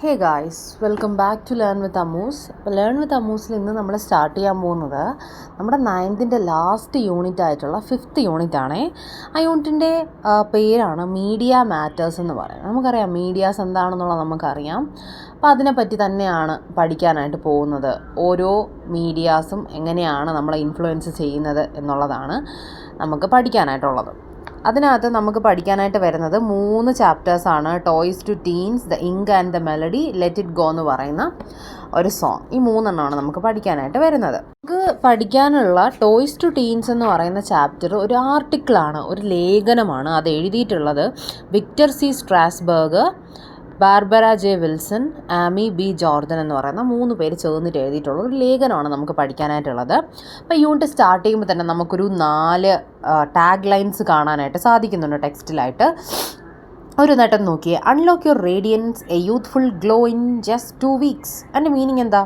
Hey guys, welcome back to learn with Ammus. അപ്പോൾ learn വിത്ത് അമ്മൂസിൽ ഇന്ന് നമ്മൾ സ്റ്റാർട്ട് ചെയ്യാൻ പോകുന്നത് നമ്മുടെ 9th ലാസ്റ്റ് യൂണിറ്റ് ആയിട്ടുള്ള 5th യൂണിറ്റ് ആണേ. ആ യൂണിറ്റിൻ്റെ പേരാണ് മീഡിയ മാറ്റേഴ്സ് എന്ന് പറയുന്നത്. നമുക്കറിയാം മീഡിയാസ് എന്താണെന്നുള്ളത് നമുക്കറിയാം. അപ്പോൾ അതിനെപ്പറ്റി തന്നെയാണ് പഠിക്കാനായിട്ട് പോകുന്നത്. ഓരോ മീഡിയാസും എങ്ങനെയാണ് നമ്മളെ ഇൻഫ്ലുവൻസ് ചെയ്യുന്നത് എന്നുള്ളതാണ് നമുക്ക് പഠിക്കാനായിട്ടുള്ളത്. അതിനകത്ത് നമുക്ക് പഠിക്കാനായിട്ട് വരുന്നത് 3 ചാപ്റ്റേഴ്സാണ്. Toys to teens, the ink and the melody, let it go എന്ന് പറയുന്ന ഒരു സോങ്. ഈ 3 നമുക്ക് പഠിക്കാനായിട്ട് വരുന്നത്. നമുക്ക് പഠിക്കാനുള്ള ടോയ്സ് ടു ടീൻസ് എന്ന് പറയുന്ന ചാപ്റ്റർ ഒരു ആർട്ടിക്കിളാണ്, ഒരു ലേഖനമാണ്. അത് എഴുതിയിട്ടുള്ളത് Victor C Strasburg, Barbara J Wilson, Amy B Jordan എന്ന് പറയുന്ന 3 പേര് ചേർന്നിട്ട് എഴുതിയിട്ടുള്ള ഒരു ലേഖനമാണ് നമുക്ക് പഠിക്കാനായിട്ടുള്ളത്. അപ്പോൾ യൂണിറ്റ് സ്റ്റാർട്ട് ചെയ്യുമ്പോൾ തന്നെ നമുക്കൊരു 4 ടാഗ് ലൈൻസ് കാണാനായിട്ട് സാധിക്കുന്നുണ്ട് ടെക്സ്റ്റിലായിട്ട്. ഒരു നേട്ടം നോക്കിയേ. Unlock your radiance, a youthful glow in just 2 weeks. അതിൻ്റെ മീനിങ് എന്താ?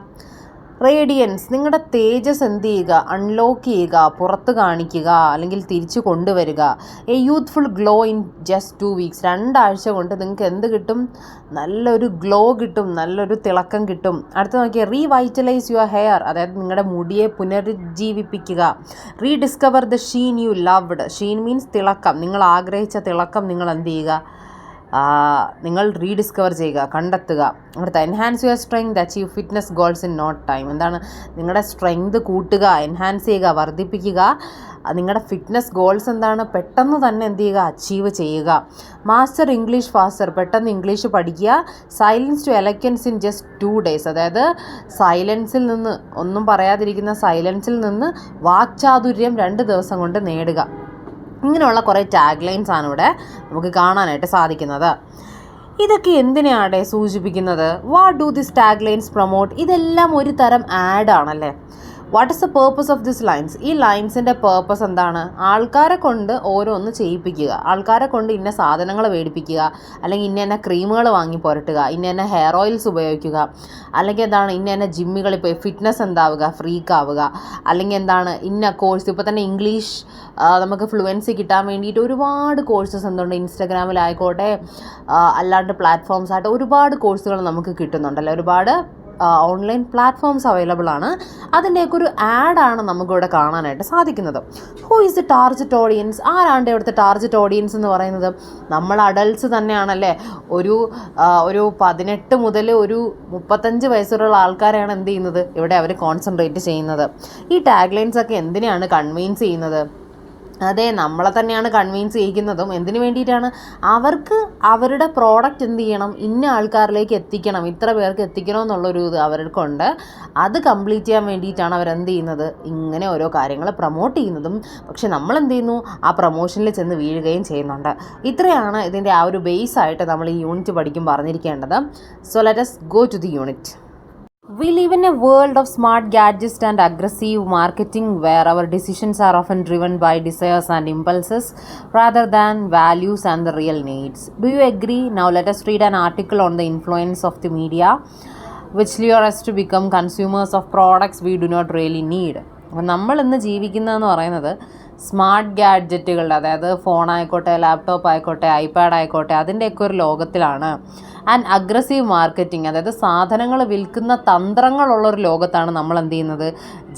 റേഡിയൻസ്, നിങ്ങളുടെ തേജസ് എന്ത് ചെയ്യുക? അൺലോക്ക് ചെയ്യുക, പുറത്ത് കാണിക്കുക, അല്ലെങ്കിൽ തിരിച്ചു കൊണ്ടുവരിക. A youthful glow in just 2 weeks. 2 ആഴ്ച കൊണ്ട് നിങ്ങൾക്ക് എന്ത് കിട്ടും? നല്ലൊരു ഗ്ലോ കിട്ടും, നല്ലൊരു തിളക്കം കിട്ടും. അടുത്ത നോക്കിയാൽ റീവൈറ്റലൈസ് യുവർ ഹെയർ, അതായത് നിങ്ങളുടെ മുടിയെ പുനരുജ്ജീവിപ്പിക്കുക. Rediscover the sheen you loved. Sheen means തിളക്കം. നിങ്ങൾ ആഗ്രഹിച്ച തിളക്കം നിങ്ങൾ എന്ത് ചെയ്യുക? നിങ്ങൾ റീഡിസ്കവർ ചെയ്യുക, കണ്ടെത്തുക. അടുത്ത enhance your strength, achieve fitness goals in not time. എന്താണ്? നിങ്ങളുടെ സ്ട്രെങ്ത് കൂട്ടുക, എൻഹാൻസ് ചെയ്യുക, വർദ്ധിപ്പിക്കുക. നിങ്ങളുടെ ഫിറ്റ്നസ് ഗോൾസ് എന്താണ്? പെട്ടെന്ന് തന്നെ എന്ത് ചെയ്യുക? അച്ചീവ് ചെയ്യുക. മാസ്റ്റർ ഇംഗ്ലീഷ് ഫാസ്റ്റർ, പെട്ടെന്ന് ഇംഗ്ലീഷ് പഠിക്കുക. Silence to eloquence in just 2 days, അതായത് സൈലൻസിൽ നിന്ന്, ഒന്നും പറയാതിരിക്കുന്ന സൈലൻസിൽ നിന്ന് വാക്ചാതുര്യം 2 ദിവസം കൊണ്ട് നേടുക. ഇങ്ങനെയുള്ള കുറേ ടാഗ് ലൈൻസ് ആണ് ഇവിടെ നമുക്ക് കാണാനായിട്ട് സാധിക്കുന്നത്. ഇതൊക്കെ എന്തിനാണ് സൂചിപ്പിക്കുന്നത്? What do this tag lines promote? ഇതെല്ലാം ഒരു തരം ആഡ് ആണല്ലേ. What is the purpose of this lines? ഈ ലൈൻസിൻ്റെ പേർപ്പസ് എന്താണ്? ആൾക്കാരെ കൊണ്ട് ഓരോന്ന് ചെയ്യിപ്പിക്കുക, ആൾക്കാരെ കൊണ്ട് ഇന്ന സാധനങ്ങൾ മേടിപ്പിക്കുക, അല്ലെങ്കിൽ ഇന്ന ക്രീമുകൾ വാങ്ങി പുരട്ടുക, ഇന്ന ഹെയർ ഓയിൽസ് ഉപയോഗിക്കുക, അല്ലെങ്കിൽ എന്താണ് ഇന്ന ജിമ്മുകളിൽ പോയി ഫിറ്റ്നസ് എന്താവുക, ഫ്രീക്ക് ആവുക, അല്ലെങ്കിൽ എന്താണ് ഇന്ന കോഴ്സ്. ഇപ്പോൾ തന്നെ ഇംഗ്ലീഷ് നമുക്ക് ഫ്ലുവൻസി കിട്ടാൻ വേണ്ടിയിട്ട് ഒരുപാട് കോഴ്സസ് എന്തുണ്ട്, ഇൻസ്റ്റഗ്രാമിലായിക്കോട്ടെ അല്ലാണ്ട് പ്ലാറ്റ്ഫോംസായിട്ട് ഒരുപാട് കോഴ്സുകൾ നമുക്ക് കിട്ടുന്നുണ്ടല്ലോ. ഒരുപാട് ഓൺലൈൻ പ്ലാറ്റ്ഫോംസ് അവൈലബിൾ ആണ്. അതിൻ്റെയൊക്കെ ഒരു ആഡാണ് നമുക്കിവിടെ കാണാനായിട്ട് സാധിക്കുന്നത്. Who is the target audience? ആരാണ്ട് ഇവിടുത്തെ ടാർഗറ്റ് ഓഡിയൻസ് എന്ന് പറയുന്നത്? നമ്മൾ അഡൾട്ട്സ് തന്നെയാണല്ലേ. ഒരു 18 മുതൽ ഒരു 35 വയസ്സുള്ള ആൾക്കാരെയാണ് എന്ത് ചെയ്യുന്നത് ഇവിടെ അവർ കോൺസെൻട്രേറ്റ് ചെയ്യുന്നത്. ഈ ടാഗ് ലൈൻസ് ഒക്കെ എന്തിനാണ് കൺവിൻസ് ചെയ്യുന്നത്? അതെ, നമ്മളെ തന്നെയാണ് കൺവിൻസ് ചെയ്യിക്കുന്നതും. എന്തിനു വേണ്ടിയിട്ടാണ്? അവർക്ക് അവരുടെ പ്രോഡക്റ്റ് എന്ത് ചെയ്യണം? ഇന്ന ആൾക്കാരിലേക്ക് എത്തിക്കണം, ഇത്ര പേർക്ക് എത്തിക്കണം എന്നുള്ളൊരു ഇത് അവർക്കുണ്ട്. അത് കംപ്ലീറ്റ് ചെയ്യാൻ വേണ്ടിയിട്ടാണ് അവരെന്ത് ചെയ്യുന്നത്? ഇങ്ങനെ ഓരോ കാര്യങ്ങൾ പ്രൊമോട്ട് ചെയ്യുന്നതും. പക്ഷെ നമ്മൾ എന്ത് ചെയ്യുന്നു? ആ പ്രൊമോഷനിൽ ചെന്ന് വീഴുകയും ചെയ്യുന്നുണ്ട്. ഇത്രയാണ് ഇതിൻ്റെ ആ ഒരു ബേസ് ആയിട്ട് നമ്മൾ ഈ യൂണിറ്റ് പഠിക്കുമ്പോൾ പറഞ്ഞിരിക്കേണ്ടത്. So let us go to the unit. We live in a world of smart gadgets and aggressive marketing where our decisions are often driven by desires and impulses rather than values and the real needs. Do you agree? Now let us read an article on the influence of the media which lure us to become consumers of products we do not really need. അപ്പോൾ നമ്മൾ ഇന്ന് ജീവിക്കുന്നതെന്ന് പറയുന്നത് smart ഗാഡ്ജറ്റുകളുടെ, അതായത് ഫോണായിക്കോട്ടെ, laptop ആയിക്കോട്ടെ, iPad ആയിക്കോട്ടെ, അതിൻ്റെയൊക്കെ ഒരു ലോകത്തിലാണ്. And aggressive marketing, അതായത് സാധനങ്ങൾ വിൽക്കുന്ന തന്ത്രങ്ങളുള്ളൊരു ലോകത്താണ് നമ്മൾ എന്ത് ചെയ്യുന്നത്?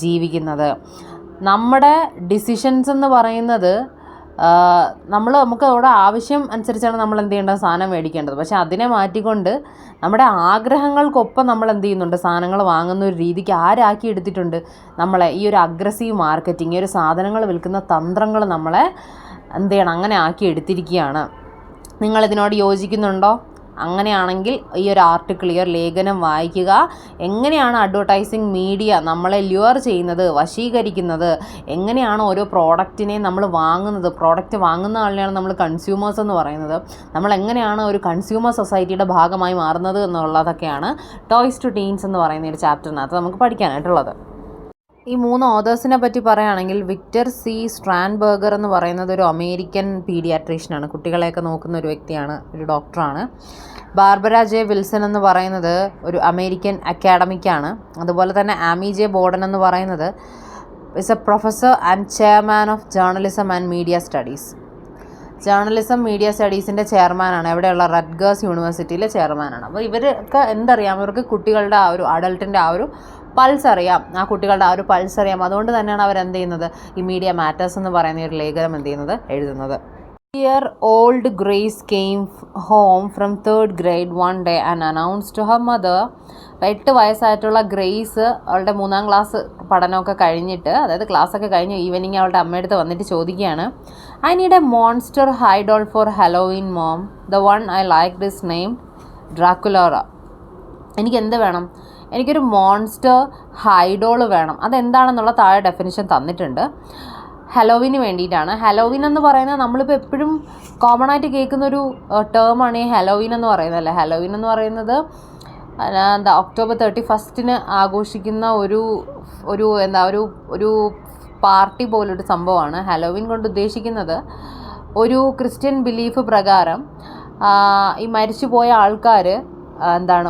ജീവിക്കുന്നത്. നമ്മുടെ ഡിസിഷൻസ് എന്ന് പറയുന്നത് നമുക്ക് അവിടെ ആവശ്യം അനുസരിച്ചാണ് നമ്മൾ എന്ത് ചെയ്യേണ്ടത്? സാധനം മേടിക്കേണ്ടത്. പക്ഷെ അതിനെ മാറ്റിക്കൊണ്ട് നമ്മുടെ ആഗ്രഹങ്ങൾക്കൊപ്പം നമ്മൾ എന്ത് ചെയ്യുന്നുണ്ട്? സാധനങ്ങൾ വാങ്ങുന്ന ഒരു രീതിക്ക് ആരാക്കി എടുത്തിട്ടുണ്ട്? നമ്മളെ ഈ ഒരു അഗ്രസീവ് മാർക്കറ്റിംഗ്, ഈ ഒരു സാധനങ്ങൾ വിൽക്കുന്ന തന്ത്രങ്ങൾ നമ്മളെ എന്ത് ചെയ്യണം? അങ്ങനെ ആക്കി എടുത്തിരിക്കുകയാണ്. നിങ്ങളിതിനോട് യോജിക്കുന്നുണ്ടോ? അങ്ങനെയാണെങ്കിൽ ഈ ഒരു ആർട്ടിക്കിൾ, ഈ ഒരു ലേഖനം വായിക്കുക. എങ്ങനെയാണ് അഡ്വർടൈസിങ് മീഡിയ നമ്മളെ ല്യൂർ ചെയ്യുന്നത്, വശീകരിക്കുന്നത്, എങ്ങനെയാണ് ഓരോ പ്രോഡക്റ്റിനെ നമ്മൾ വാങ്ങുന്നത്, പ്രോഡക്റ്റ് വാങ്ങുന്ന ആളിനെയാണ് നമ്മൾ കൺസ്യൂമേഴ്സ് എന്ന് പറയുന്നത്, നമ്മൾ എങ്ങനെയാണ് ഒരു കൺസ്യൂമർ സൊസൈറ്റിയുടെ ഭാഗമായി മാറുന്നത് എന്നുള്ളതൊക്കെയാണ് ടോയ്സ് ടു ടീൻസ് എന്ന് പറയുന്ന ഒരു ചാപ്റ്ററിനകത്ത് നമുക്ക് പഠിക്കാനായിട്ടുള്ളത്. ഈ 3 ഓതേഴ്സിനെ പറ്റി പറയുകയാണെങ്കിൽ വിക്ടർ സി സ്ട്രാൻബർഗർ എന്ന് പറയുന്നത് ഒരു അമേരിക്കൻ പീഡിയാട്രീഷ്യനാണ്, കുട്ടികളെയൊക്കെ നോക്കുന്ന ഒരു വ്യക്തിയാണ്, ഒരു ഡോക്ടറാണ്. ബാർബറ ജെ വിൽസൺ എന്ന് പറയുന്നത് ഒരു അമേരിക്കൻ അക്കാഡമിക്കാണ്. അതുപോലെ തന്നെ ആമി ജെ ബോർഡൻ എന്ന് പറയുന്നത് is a professor and chairman of journalism and media studies. Journalism media സ്റ്റഡീസിൻ്റെ ചെയർമാനാണ്. എവിടെയുള്ള റട്ഗേഴ്സ് യൂണിവേഴ്സിറ്റിയിലെ ചെയർമാനാണ്. അപ്പോൾ ഇവർക്ക് എന്തറിയാം, ഇവർക്ക് കുട്ടികളുടെ ആ ഒരു അഡൾട്ടിൻ്റെ ആ ഒരു പൾസ് അറിയാം, ആ കുട്ടികളുടെ ആ ഒരു പൾസ് അറിയാം. അതുകൊണ്ട് തന്നെയാണ് അവരെന്ത് ചെയ്യുന്നത്, ഈ മീഡിയ മാറ്റേഴ്സ് എന്ന് പറയുന്ന ഒരു ലേഖനം എന്ത് ചെയ്യുന്നത്, എഴുതുന്നത്. Year-old Grace came home from 3rd grade one day and announced to her mother. 8 വയസ്സായിട്ടുള്ള grace അവളുടെ 3ാം ക്ലാസ് പഠനമൊക്കെ കഴിഞ്ഞിട്ട്, അതായത് ക്ലാസ്സൊക്കെ കഴിഞ്ഞ് ഈവനിങ് അവളുടെ അമ്മയടുത്ത് വന്നിട്ട് ചോദിക്കുകയാണ്, I need a monster high doll for Halloween mom, the one I like this name Draculaura. എനിക്ക് എന്ത് വേണം, എനിക്കൊരു മോൺസ്റ്റർ ഹൈഡോൾ വേണം. അതെന്താണെന്നുള്ള താഴെ ഡെഫിനിഷൻ തന്നിട്ടുണ്ട്. ഹലോവിന് വേണ്ടിയിട്ടാണ്. ഹലോവിൻ എന്ന് പറയുന്നത് നമ്മളിപ്പോൾ എപ്പോഴും കോമൺ ആയിട്ട് കേൾക്കുന്നൊരു ടേമാണ് ഈ ഹലോവിൻ എന്ന് പറയുന്നത് അല്ലേ. ഹലോവിൻ എന്ന് പറയുന്നത് ഒക്ടോബർ 31 ആഘോഷിക്കുന്ന ഒരു പാർട്ടി പോലൊരു സംഭവമാണ്. ഹലോവിൻ കൊണ്ട് ഉദ്ദേശിക്കുന്നത് ഒരു ക്രിസ്ത്യൻ ബിലീഫ് പ്രകാരം ഈ മരിച്ചുപോയ ആൾക്കാർ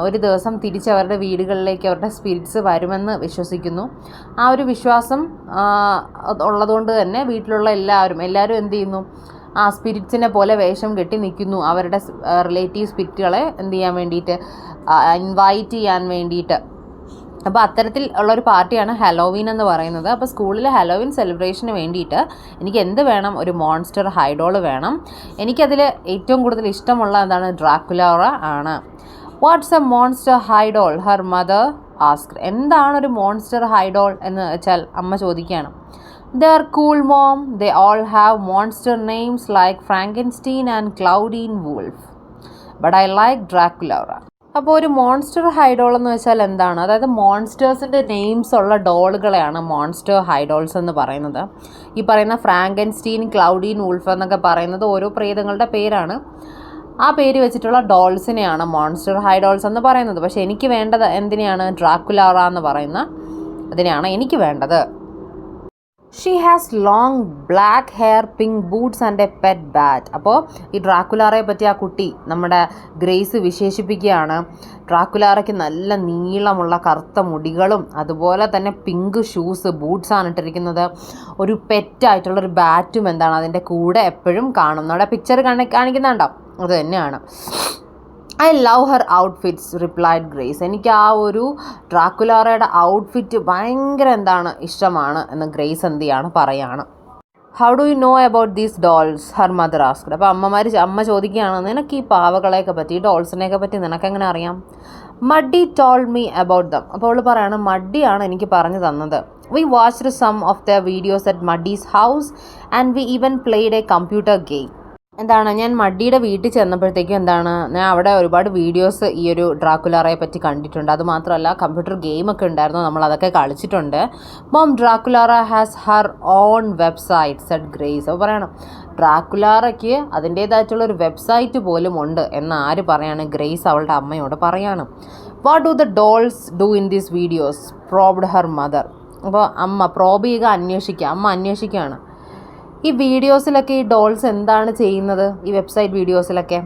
ഒരു ദിവസം തിരിച്ചവരുടെ വീടുകളിലേക്ക് അവരുടെ സ്പിരിറ്റ്സ് വരുമെന്ന് വിശ്വസിക്കുന്നു. ആ ഒരു വിശ്വാസം ഉള്ളതുകൊണ്ട് തന്നെ വീട്ടിലുള്ള എല്ലാവരും എന്ത് ചെയ്യുന്നു, ആ സ്പിരിറ്റ്സിനെ പോലെ വേഷം കെട്ടി നിൽക്കുന്നു, അവരുടെ റിലേറ്റീവ് സ്പിരിറ്റുകളെ എന്ത് ചെയ്യാൻ വേണ്ടിയിട്ട്, ഇൻവൈറ്റ് ചെയ്യാൻ വേണ്ടിയിട്ട്. അപ്പോൾ അത്തരത്തിൽ ഉള്ളൊരു പാർട്ടിയാണ് ഹലോവീൻ എന്ന് പറയുന്നത്. അപ്പോൾ സ്കൂളിൽ ഹലോവീൻ സെലിബ്രേഷന് വേണ്ടിയിട്ട് എനിക്ക് എന്ത് വേണം, ഒരു മോൺസ്റ്റർ ഹൈഡോൾ വേണം. എനിക്കതിൽ ഏറ്റവും കൂടുതൽ ഇഷ്ടമുള്ള ഡ്രാക്കുലോറ ആണ്. What's a monster High doll, her mother asked. എന്താണൊരു മോൺസ്റ്റർ ഹൈഡോൾ എന്ന് വെച്ചാൽ അമ്മ ചോദിക്കുകയാണ്. They are cool mom, they all have monster names like Frankenstein and Clawdeen Wolf, but I like Draculaura. അപ്പോൾ ഒരു മോൺസ്റ്റർ ഹൈഡോൾ എന്ന് വെച്ചാൽ എന്താണ്, അതായത് മോൺസ്റ്റേഴ്സിൻ്റെ നെയിംസ് ഉള്ള ഡോളുകളെയാണ് മോൺസ്റ്റർ ഹൈഡോൾസ് എന്ന് പറയുന്നത്. ഈ പറയുന്ന ഫ്രാങ്കൻസ്റ്റീൻ, ക്ലൗഡീൻ വൂൾഫ് എന്നൊക്കെ പറയുന്നത് ഓരോ പ്രേതങ്ങളുടെ പേരാണ്. ആ പേര് വെച്ചിട്ടുള്ള ഡോൾസിനെയാണ് മോൺസ്റ്റർ ഹൈഡോൾസ് എന്ന് പറയുന്നത്. പക്ഷേ എനിക്ക് വേണ്ടത് എന്തിനെയാണ്, ഡ്രാക്കുലോറ എന്ന് പറയുന്ന അതിനെയാണ് എനിക്ക് വേണ്ടത്. She has long black hair, pink boots and a pet bat. അപ്പോൾ ഈ ഡ്രാക്കുലാറയെ പറ്റി ആ കുട്ടി നമ്മുടെ ഗ്രേസ് വിശേഷിപ്പിക്കുകയാണ്. ഡ്രാക്കുലാറയ്ക്ക് നല്ല നീളമുള്ള കറുത്ത മുടികളും അതുപോലെ തന്നെ പിങ്ക് ഷൂസ്, ബൂട്ട്സാണ് ഇട്ടിരിക്കുന്നത്. ഒരു പെറ്റായിട്ടുള്ളൊരു ബാറ്റും അതിൻ്റെ കൂടെ എപ്പോഴും കാണും. നമ്മുടെ പിക്ചർ കാണിക്കുന്നുണ്ടോ, അത് തന്നെയാണ്. I love her outfits, replied grace. എനിക്ക് ആ ഒരു ഡ്രാക്കുലാറയുടെ ഔട്ട്ഫിറ്റ് ഭയങ്കര ഇഷ്ടമാണ് എന്ന് ഗ്രേസ് പറയാണ്. How do you know about these dolls, Har mother asked. അപ്പോൾ അമ്മ ചോദിക്കുകയാണ്, നിനക്ക് ഈ പാവകളെയൊക്കെ പറ്റി, ഈ ഡോൾസിനെയൊക്കെ പറ്റി നിനക്കെങ്ങനെ അറിയാം? Maddie told me about them. അപ്പോൾ അവൾ പറയാണ്, മഡ്ഡിയാണ് എനിക്ക് പറഞ്ഞു തന്നത്. We watched some of the videos at Maddie's house and we even played a computer game. ഞാൻ മഡ്ഡിയുടെ വീട്ടിൽ ചെന്നപ്പോഴത്തേക്കും ഞാൻ അവിടെ ഒരുപാട് വീഡിയോസ് ഈ ഒരു ഡ്രാക്കുലാറയെ പറ്റി കണ്ടിട്ടുണ്ട്. അതുമാത്രമല്ല കമ്പ്യൂട്ടർ ഗെയിമൊക്കെ ഉണ്ടായിരുന്നു, നമ്മളതൊക്കെ കളിച്ചിട്ടുണ്ട്. Mom, Draculaura has her own website, said Grace. അപ്പോൾ പറയണം, ഡ്രാക്കുലാറയ്ക്ക് അതിൻ്റേതായിട്ടുള്ളൊരു വെബ്സൈറ്റ് പോലും ഉണ്ട് എന്ന് ആര് പറയാണ്, ഗ്രേസ് അവളുടെ അമ്മയോട് പറയാണ്. What do the dolls do in these videos, പ്രോബ്ഡ് her mother. അപ്പോൾ അമ്മ അമ്മ അന്വേഷിക്കുകയാണ്, ഈ വീഡിയോസിലൊക്കെ ഈ ഡോൾസ് എന്താണ് ചെയ്യുന്നത്, ഈ വെബ്സൈറ്റ് വീഡിയോസിലൊക്കെ.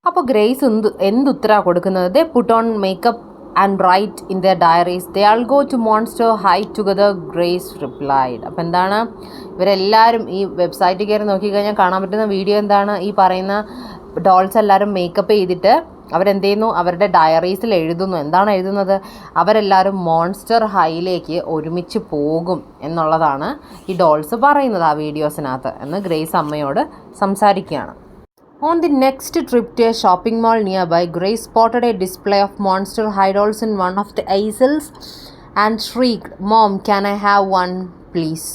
അപ്പോൾ ഗ്രേസ് എന്തുത്തരാണ് കൊടുക്കുന്നത്? They put on makeup and write in their diaries, they all go to Monster High together, Grace replied. അപ്പോൾ ഇവരെല്ലാവരും ഈ വെബ്സൈറ്റിൽ കയറി നോക്കിക്കഴിഞ്ഞാൽ കാണാൻ പറ്റുന്ന വീഡിയോ ഈ പറയുന്ന ഡോൾസ് എല്ലാവരും മേക്കപ്പ് ചെയ്തിട്ട് അവരെന്ത് ചെയ്യുന്നു, അവരുടെ ഡയറീസിൽ എഴുതുന്നു. എന്താണ് എഴുതുന്നത്? അവരെല്ലാവരും മോൺസ്റ്റർ ഹൈയിലേക്ക് ഒരുമിച്ച് പോകും എന്നുള്ളതാണ് ഈ ഡോൾസ് പറയുന്നത് ആ വീഡിയോസിനകത്ത് എന്ന് ഗ്രേസ് അമ്മയോട് സംസാരിക്കുകയാണ്. On the next trip to a shopping mall nearby, Grace spotted a display of monster high-dolls in one of the aisles and shrieked, "Mom, can I have one, please?"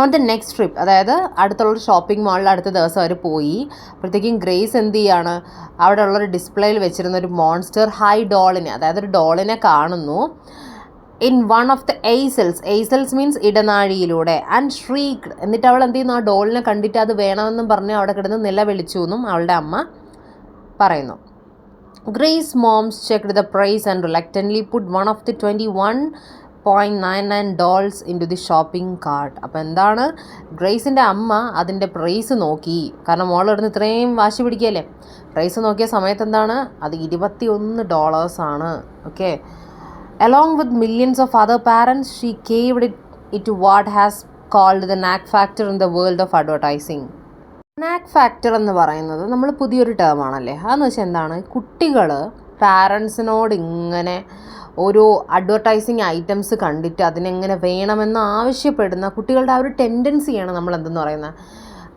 On the next trip, അതായത് അടുത്തുള്ള shopping മാളിൽ അടുത്ത ദിവസം അവർ പോയി. അപ്പോഴത്തേക്കും grace എന്ത് ചെയ്യാണ്, അവിടെ ഉള്ളൊരു ഡിസ്പ്ലേയിൽ വെച്ചിരുന്ന ഒരു മോൺസ്റ്റർ ഹൈ ഡോളിനെ, അതായത് ഒരു ഡോളിനെ കാണുന്നു. In one of the aisles means ഇടനാഴിയിലൂടെ. ആൻഡ് ഷ്രീക്ഡ്, എന്നിട്ട് അവൾ എന്ത് ചെയ്യുന്നു, ആ ഡോളിനെ കണ്ടിട്ട് അത് വേണമെന്നും പറഞ്ഞ് അവിടെ കിടന്ന് നിലവിളിച്ചു എന്നും അവളുടെ അമ്മ പറയുന്നു. Grace mom's checked the price and reluctantly put one of the 21.99 dolls into the shopping cart. അപ്പോൾ ഗ്രേസിൻ്റെ അമ്മ അതിൻ്റെ പ്രൈസ് നോക്കി, കാരണം മോളിടുന്ന് ഇത്രയും വാശി പിടിക്കുകയല്ലേ. പ്രൈസ് നോക്കിയ സമയത്ത് അത് $21 okay. Along with millions of other parents, she caved it to what has called the knack factor in the world of advertising. നാക്ക് ഫാക്ടർ എന്ന് പറയുന്നത് നമ്മൾ പുതിയൊരു ടേം ആണല്ലേ. അതെന്ന് വെച്ചാൽ എന്താണ്, കുട്ടികൾ പാരൻസിനോട് ഇങ്ങനെ ഓരോ അഡ്വർടൈസിങ് ഐറ്റംസ് കണ്ടിട്ട് അതിനെങ്ങനെ വേണമെന്ന് ആവശ്യപ്പെടുന്ന കുട്ടികളുടെ ആ ഒരു ടെൻഡൻസിയാണ് നമ്മൾ എന്തെന്ന് പറയുന്നത്,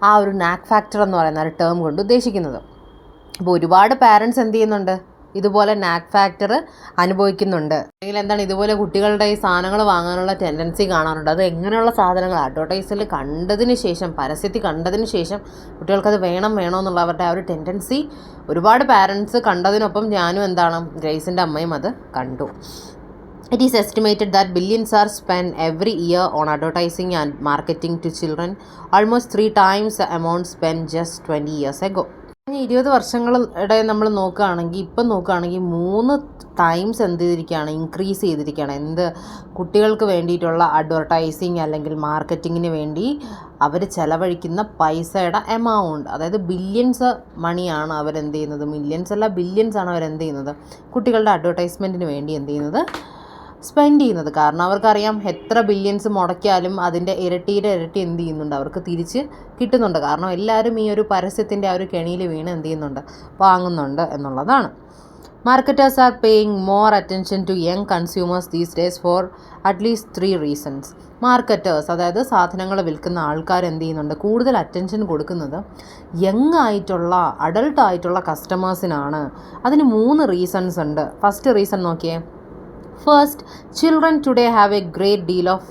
ആ ഒരു നാക്ക് ഫാക്ടർ എന്ന് പറയുന്ന ഒരു ടേം കൊണ്ട് ഉദ്ദേശിക്കുന്നത്. അപ്പോൾ ഒരുപാട് പാരൻസ് എന്ത് ചെയ്യുന്നുണ്ട്, ഇതുപോലെ നാക്ക് ഫാക്ടർ അനുഭവിക്കുന്നുണ്ട്. അല്ലെങ്കിൽ എന്താണ്, ഇതുപോലെ കുട്ടികളുടെ ഈ സാധനങ്ങൾ വാങ്ങാനുള്ള ടെൻഡൻസി കാണാറുണ്ട്. അത് എങ്ങനെയുള്ള സാധനങ്ങൾ അഡ്വർടൈസിൽ കണ്ടതിന് ശേഷം, പരസ്യത്തിൽ കണ്ടതിന് ശേഷം കുട്ടികൾക്കത് വേണമെന്നുള്ള അവരുടെ ആ ഒരു ടെൻഡൻസി ഒരുപാട് പാരൻസ് കണ്ടതിനൊപ്പം ഞാനും എന്താണ്, ഗ്രേസിൻ്റെ അമ്മയും അത് കണ്ടു. It is estimated that billions are spent every year on advertising and marketing to children, almost 3 times the amount spent just 20 years ago. 20 വർഷങ്ങളുടെ നമ്മൾ ഇപ്പം നോക്കുകയാണെങ്കിൽ 3 ടൈംസ് എന്ത് ചെയ്തിരിക്കുകയാണ്, ഇൻക്രീസ് ചെയ്തിരിക്കുകയാണ്. എന്ത്, കുട്ടികൾക്ക് വേണ്ടിയിട്ടുള്ള അഡ്വർടൈസിങ് അല്ലെങ്കിൽ മാർക്കറ്റിങ്ങിന് വേണ്ടി അവർ ചിലവഴിക്കുന്ന പൈസയുടെ എമൗണ്ട്, അതായത് ബില്യൺസ് മണിയാണ് അവരെന്ത് ചെയ്യുന്നത്, മില്യൺസ് അല്ല ബില്യൺസ് ആണ് അവരെന്ത് ചെയ്യുന്നത്, കുട്ടികളുടെ അഡ്വർടൈസ്മെൻറ്റിന് വേണ്ടി എന്ത് ചെയ്യുന്നത്, സ്പെൻഡ് ചെയ്യുന്നത്. കാരണം അവർക്കറിയാം എത്ര ബില്യൺസ് മുടക്കിയാലും അതിൻ്റെ ഇരട്ടിയുടെ ഇരട്ടി എന്ത് ചെയ്യുന്നുണ്ട്, അവർക്ക് തിരിച്ച് കിട്ടുന്നുണ്ട്. കാരണം എല്ലാവരും ഈ ഒരു പരസ്യത്തിൻ്റെ ആ ഒരു കെണിയിൽ വീണ് എന്ത് ചെയ്യുന്നുണ്ട്, വാങ്ങുന്നുണ്ട് എന്നുള്ളതാണ്. Marketers are paying more attention to young consumers these days for at least 3 reasons. Marketers, അതായത് സാധനങ്ങൾ വിൽക്കുന്ന ആൾക്കാർ എന്ത് ചെയ്യുന്നുണ്ട്, കൂടുതൽ അറ്റൻഷൻ കൊടുക്കുന്നത് യങ് ആയിട്ടുള്ള അഡൾട്ടായിട്ടുള്ള കസ്റ്റമേഴ്സിനാണ്. അതിന് 3 റീസൺസ് ഉണ്ട്. ഫസ്റ്റ് റീസൺ നോക്കിയേ. First, children today have a great deal of